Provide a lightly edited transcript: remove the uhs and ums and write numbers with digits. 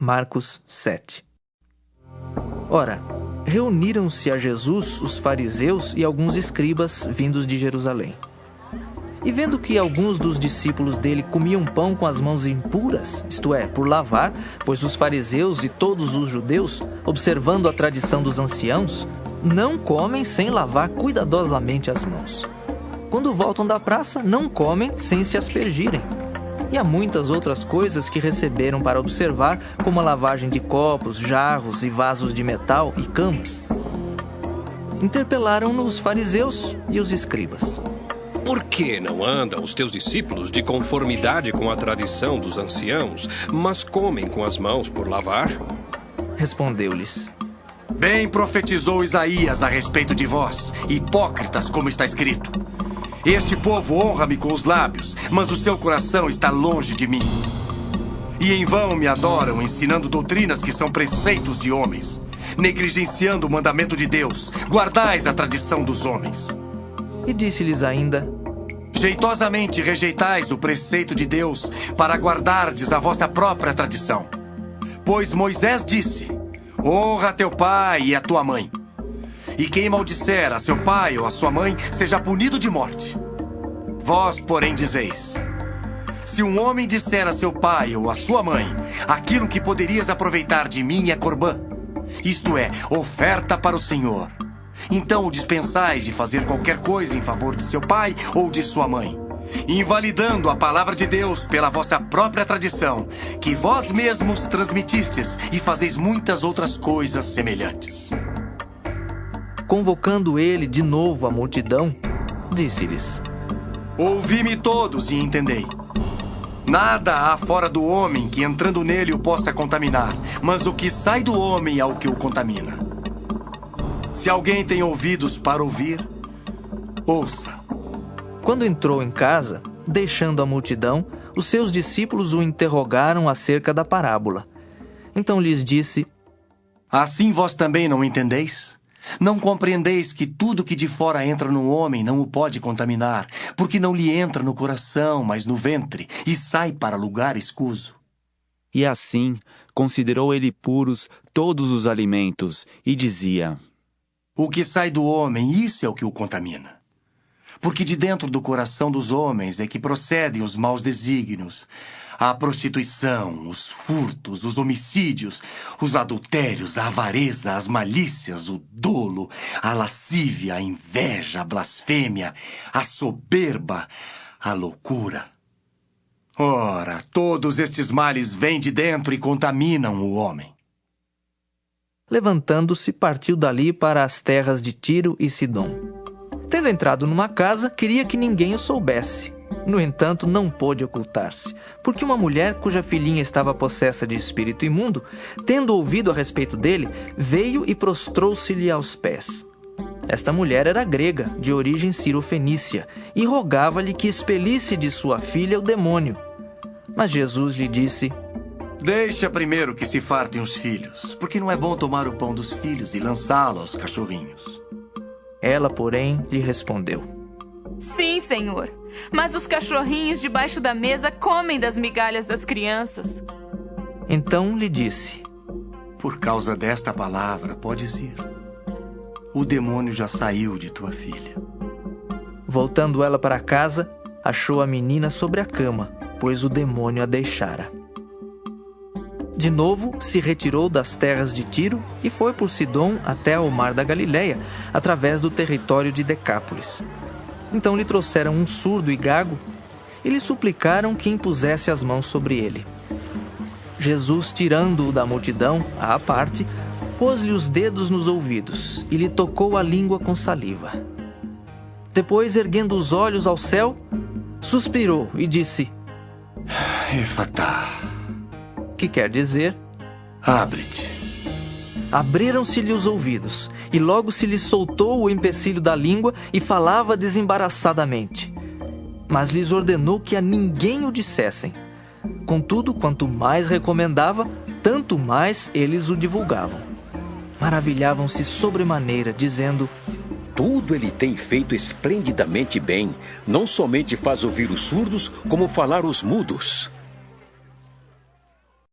Marcos 7. Ora, reuniram-se a Jesus os fariseus e alguns escribas vindos de Jerusalém. E vendo que alguns dos discípulos dele comiam pão com as mãos impuras, isto é, por lavar, pois os fariseus e todos os judeus, observando a tradição dos anciãos, não comem sem lavar cuidadosamente as mãos. Quando voltam da praça, não comem sem se aspergirem. E há muitas outras coisas que receberam para observar, como a lavagem de copos, jarros e vasos de metal e camas. Interpelaram-no os fariseus e os escribas. Por que não andam os teus discípulos de conformidade com a tradição dos anciãos, mas comem com as mãos por lavar? Respondeu-lhes: Bem profetizou Isaías a respeito de vós, hipócritas, como está escrito. Este povo honra-me com os lábios, mas o seu coração está longe de mim. E em vão me adoram, ensinando doutrinas que são preceitos de homens, negligenciando o mandamento de Deus. Guardais a tradição dos homens. E disse-lhes ainda: Jeitosamente rejeitais o preceito de Deus para guardardes a vossa própria tradição. Pois Moisés disse: Honra teu pai e a tua mãe. E quem maldisser a seu pai ou a sua mãe, seja punido de morte. Vós, porém, dizeis: Se um homem disser a seu pai ou a sua mãe, aquilo que poderias aproveitar de mim é corbã, isto é, oferta para o Senhor, então o dispensais de fazer qualquer coisa em favor de seu pai ou de sua mãe, invalidando a palavra de Deus pela vossa própria tradição, que vós mesmos transmitistes, e fazeis muitas outras coisas semelhantes. Convocando ele de novo a multidão, disse-lhes: Ouvi-me todos e entendei. Nada há fora do homem que entrando nele o possa contaminar, mas o que sai do homem é o que o contamina. Se alguém tem ouvidos para ouvir, ouça. Quando entrou em casa, deixando a multidão, os seus discípulos o interrogaram acerca da parábola. Então lhes disse: Assim vós também não entendeis? Não compreendeis que tudo que de fora entra no homem não o pode contaminar, porque não lhe entra no coração, mas no ventre, e sai para lugar escuso? E assim considerou ele puros todos os alimentos, e dizia: O que sai do homem, isso é o que o contamina. Porque de dentro do coração dos homens é que procedem os maus desígnios, a prostituição, os furtos, os homicídios, os adultérios, a avareza, as malícias, o dolo, a lascívia, a inveja, a blasfêmia, a soberba, a loucura. Ora, todos estes males vêm de dentro e contaminam o homem. Levantando-se, partiu dali para as terras de Tiro e Sidom. Tendo entrado numa casa, queria que ninguém o soubesse. No entanto, não pôde ocultar-se, porque uma mulher cuja filhinha estava possessa de espírito imundo, tendo ouvido a respeito dele, veio e prostrou-se-lhe aos pés. Esta mulher era grega, de origem cirofenícia, e rogava-lhe que expelisse de sua filha o demônio. Mas Jesus lhe disse: Deixa primeiro que se fartem os filhos, porque não é bom tomar o pão dos filhos e lançá-lo aos cachorrinhos. Ela, porém, lhe respondeu: Sim, Senhor, mas os cachorrinhos debaixo da mesa comem das migalhas das crianças. Então lhe disse: Por causa desta palavra, podes ir. O demônio já saiu de tua filha. Voltando ela para casa, achou a menina sobre a cama, pois o demônio a deixara. De novo, se retirou das terras de Tiro e foi por Sidom até ao mar da Galileia, através do território de Decápolis. Então lhe trouxeram um surdo e gago e lhe suplicaram que impusesse as mãos sobre ele. Jesus, tirando-o da multidão, à parte, pôs-lhe os dedos nos ouvidos e lhe tocou a língua com saliva. Depois, erguendo os olhos ao céu, suspirou e disse: Efatá, que quer dizer: abre-te. Abriram-se-lhe os ouvidos, e logo se lhe soltou o empecilho da língua e falava desembaraçadamente. Mas lhes ordenou que a ninguém o dissessem. Contudo, quanto mais recomendava, tanto mais eles o divulgavam. Maravilhavam-se sobremaneira, dizendo: Tudo ele tem feito esplendidamente bem. Não somente faz ouvir os surdos, como falar os mudos.